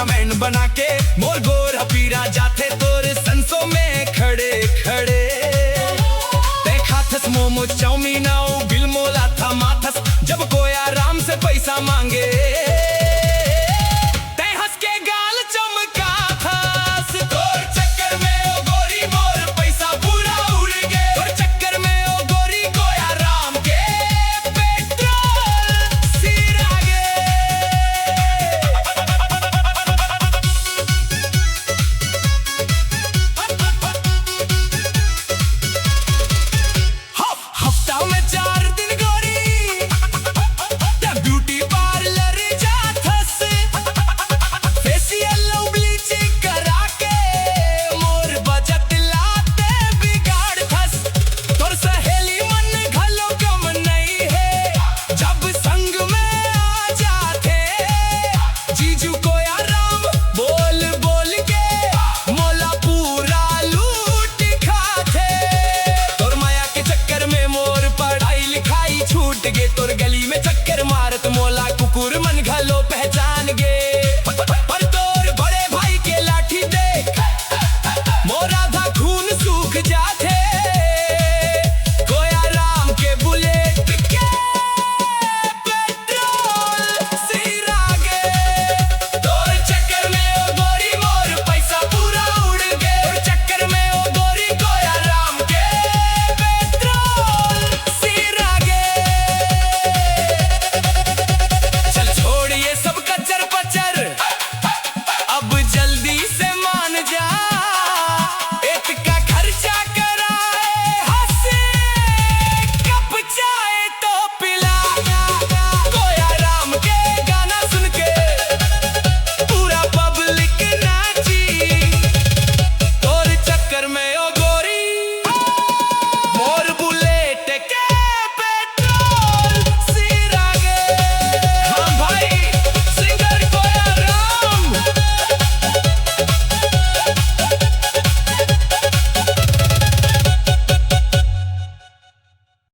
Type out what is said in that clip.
cameraman बना के मोर गोर पीरा जाते तोर संसो में खड़े खड़े देखा थस मोमो चाउमीन आओ बिल मोला था माथस जब कोई आराम से पैसा मांगे ते हंस के गाल चमका थस तोर चक्कर में ओ गोरी मोर पैसा पूरा उड़ गए तोर चक्कर में ओ गोरी कोई आराम के पेट्रोल सिरा हफ्ता में 4 दिन गोरी ब्यूटी पार्लर जाथस फेशियल ब्लीचिंग करा के मोर बजट लाते बिगाड़थस तोर सहेली मन घलो कम नहीं है जब संग में आ जाते जीजू को आराम बोल बोल के मोला पूरा लूट खाते तोर माया के चक्कर में मोर पढ़ाई लिखाई छूट गे तोर गली में चक्कर मारत मोला कुकुर